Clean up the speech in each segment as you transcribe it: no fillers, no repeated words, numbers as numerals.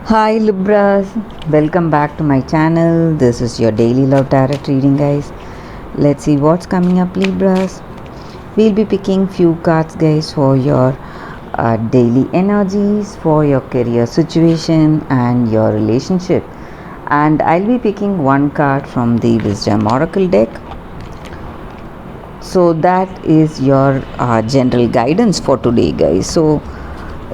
Hi Libras, welcome back to my channel. This is your daily love tarot reading, guys. Let's see what's coming up, Libras. We'll be picking few cards, guys, for your daily energies, for your career situation and your relationship. And I'll be picking one card from the Wisdom Oracle deck. So that is your general guidance for today, guys. So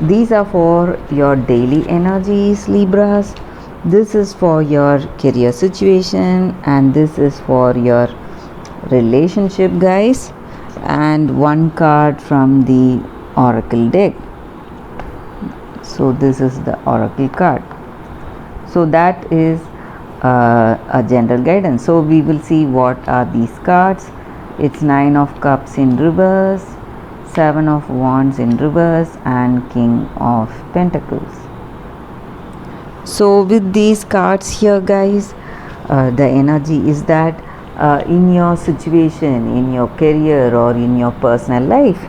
these are for your daily energies, Libras. This is for your career situation and this is for your relationship, guys. And one card from the Oracle deck. So this is the Oracle card. So that is a general guidance. So we will see what are these cards. It's 9 of Cups in reverse, 7 of Wands in reverse and King of Pentacles. So with these cards here, guys, the energy is that in your situation, in your career or in your personal life,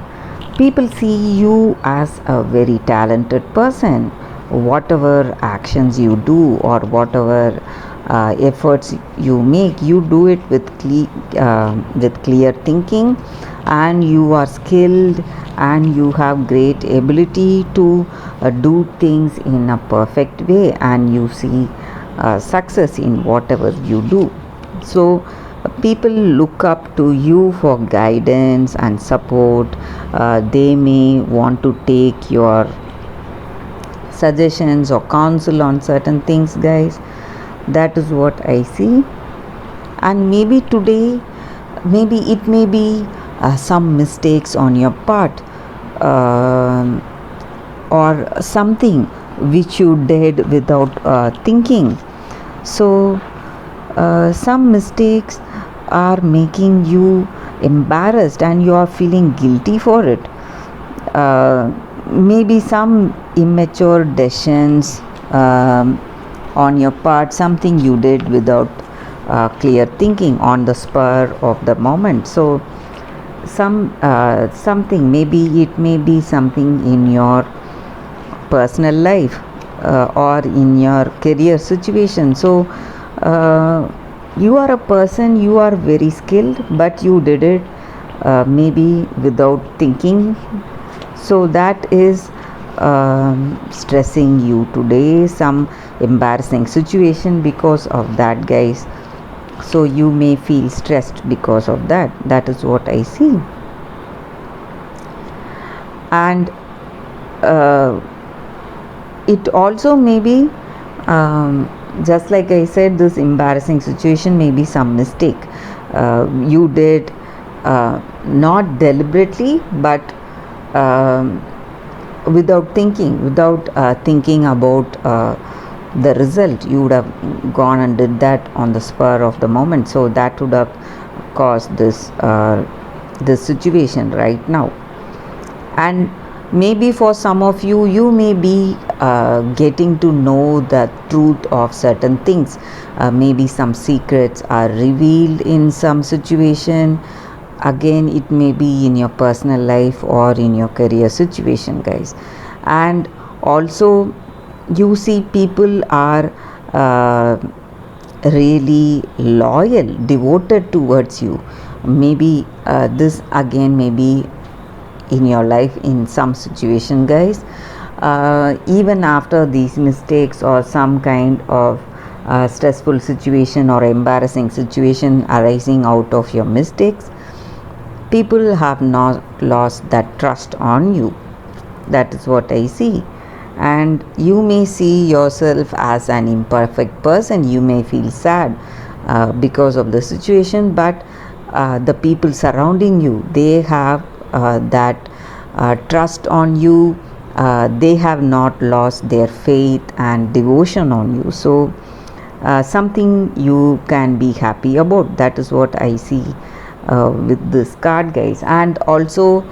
people see you as a very talented person. Whatever actions you do or whatever efforts you make, you do it with clear thinking, and you are skilled and you have great ability to do things in a perfect way, and you see success in whatever you do. So people look up to you for guidance and support. They may want to take your suggestions or counsel on certain things, guys. That is what I see. And maybe today, maybe it may be some mistakes on your part, or something which you did without thinking. So some mistakes are making you embarrassed and you are feeling guilty for it. Maybe some immature decisions on your part, something you did without clear thinking on the spur of the moment. So something, maybe it may be something in your personal life or in your career situation. So you are a person, you are very skilled, but you did it maybe without thinking. So that is stressing you today, some embarrassing situation because of that, guys. So you may feel stressed because of that. That is what I see. And it also may be just like I said, this embarrassing situation may be some mistake you did, not deliberately, but without thinking about the result. You would have gone and did that on the spur of the moment. So that would have caused this situation right now. And maybe for some of you, you may be getting to know the truth of certain things. Maybe some secrets are revealed in some situation. Again, it may be in your personal life or in your career situation, guys. And also you see people are really loyal, devoted towards you. Maybe this again may be in your life in some situation, guys. Even after these mistakes or some kind of stressful situation or embarrassing situation arising out of your mistakes, people have not lost that trust on you. That is what I see. And you may see yourself as an imperfect person. You may feel sad because of the situation, but the people surrounding you, they have that trust on you. They have not lost their faith and devotion on you. So something you can be happy about. That is what I see with this card, guys. And also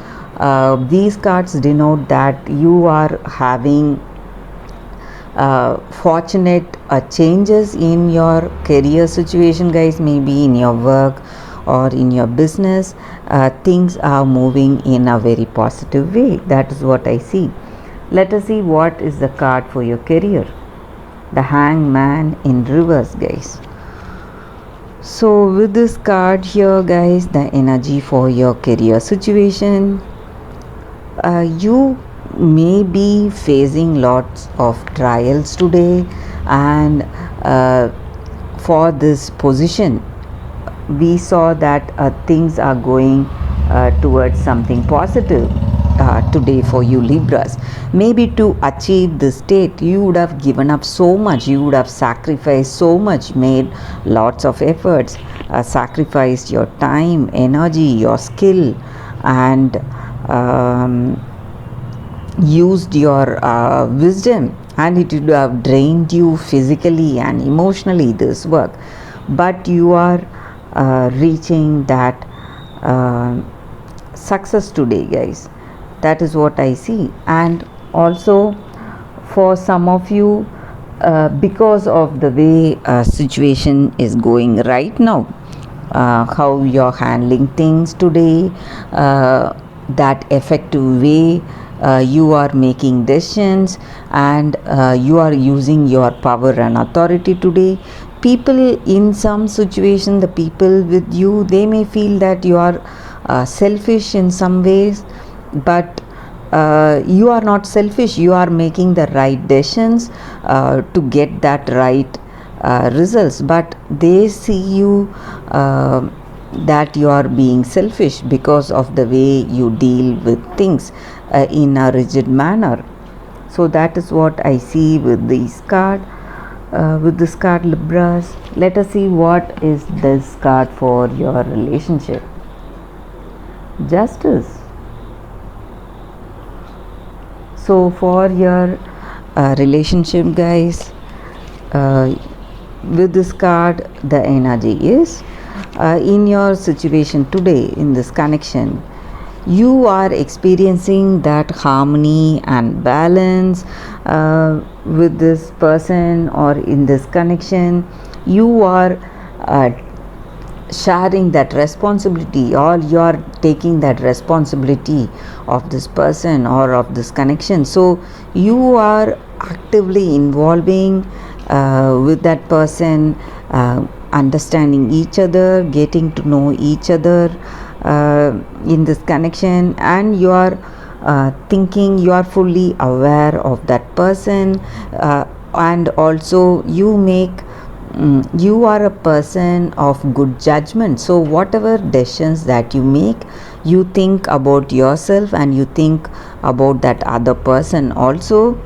these cards denote that you are having fortunate changes in your career situation, guys. Maybe in your work or in your business, things are moving in a very positive way. That is what I see. Let us see what is the card for your career. the Hangman in reverse, guys. So with this card here, guys, the energy for your career situation, you may be facing lots of trials today, and for this position we saw that things are going towards something positive today for you Libras. Maybe to achieve this state you would have given up so much, you would have sacrificed so much, made lots of efforts, sacrificed your time, energy, your skill, and used your wisdom, and it would have drained you physically and emotionally, this work. But you are reaching that success today, guys. That is what I see. And also for some of you, because of the way situation is going right now, how you're handling things today, that effective way you are making decisions, and you are using your power and authority today. People in some situation, the people with you, they may feel that you are selfish in some ways, but you are not selfish, you are making the right decisions to get that right results, but they see you that you are being selfish because of the way you deal with things in a rigid manner. So that is what I see with this card. With this card, Libras, let us see what is this card for your relationship. Justice. So for your relationship, guys, with this card, the energy is in your situation today, in this connection, you are experiencing that harmony and balance with this person, or in this connection you are sharing that responsibility, or you are taking that responsibility of this person or of this connection. So you are actively involving with that person, understanding each other, getting to know each other in this connection, and you are thinking, you are fully aware of that person, and also you are a person of good judgment. So whatever decisions that you make, you think about yourself and you think about that other person also,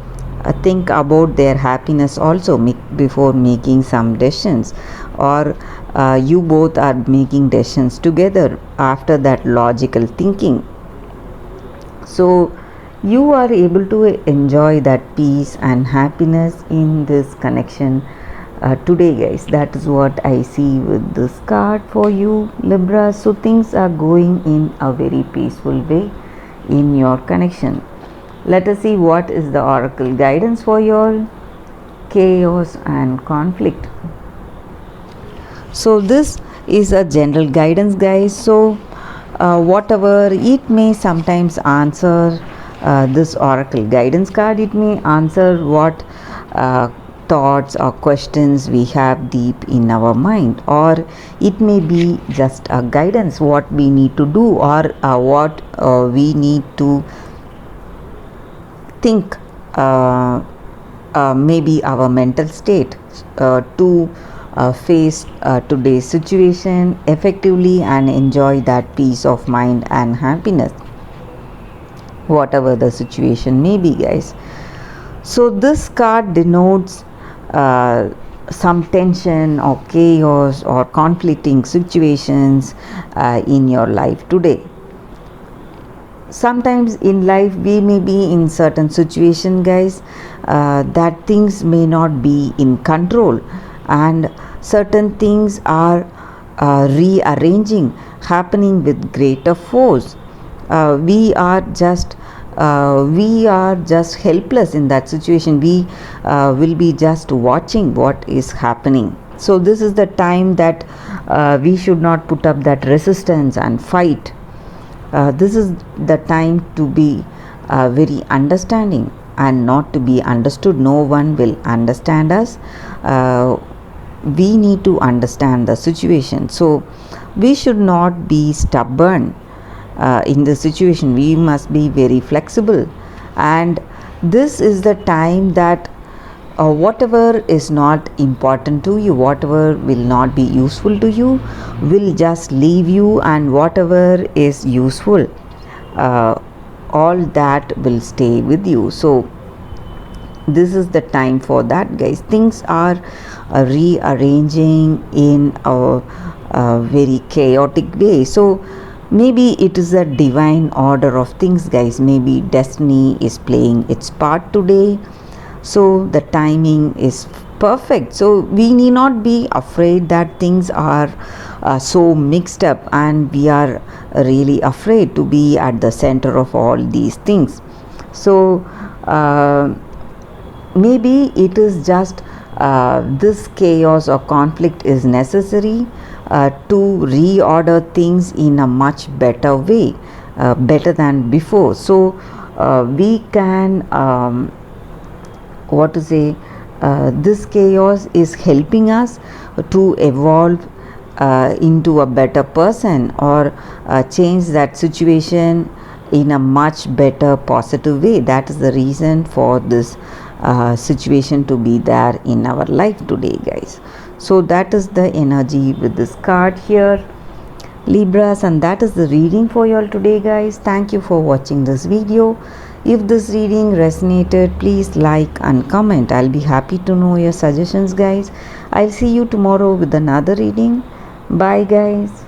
think about their happiness also before making some decisions, or you both are making decisions together after that logical thinking. So you are able to enjoy that peace and happiness in this connection today, guys. That is what I see with this card for you, Libra. So things are going in a very peaceful way in your connection. Let us see what is the oracle guidance for your chaos and conflict. So this is a general guidance, guys. So whatever it may sometimes answer, this oracle guidance card, it may answer what thoughts or questions we have deep in our mind, or it may be just a guidance what we need to do, or what we need to think, maybe our mental state to face today's situation effectively and enjoy that peace of mind and happiness, whatever the situation may be, guys. So this card denotes some tension or chaos or conflicting situations in your life today. Sometimes in life we may be in certain situation, guys, that things may not be in control, and certain things are rearranging, happening with greater force. We are just helpless in that situation. We will be just watching what is happening. So this is the time that we should not put up that resistance and fight. This is the time to be very understanding and not to be understood. No one will understand us. We need to understand the situation. So we should not be stubborn in the situation. We must be very flexible, and this is the time that whatever is not important to you, whatever will not be useful to you, will just leave you, and whatever is useful, all that will stay with you. So this is the time for that, guys. Things are rearranging in a very chaotic way. So maybe it is a divine order of things, guys. Maybe destiny is playing its part today, so the timing is perfect. So we need not be afraid that things are so mixed up, and we are really afraid to be at the center of all these things. So maybe it is just this chaos or conflict is necessary to reorder things in a much better way, better than before. So we can what to say, this chaos is helping us to evolve into a better person, or change that situation in a much better positive way. That is the reason for this situation to be there in our life today, guys. So that is the energy with this card here, Libras, and that is the reading for you all today, guys. Thank you for watching this video. If this reading resonated, please like and comment. I'll be happy to know your suggestions, guys. I'll see you tomorrow with another reading. Bye, guys.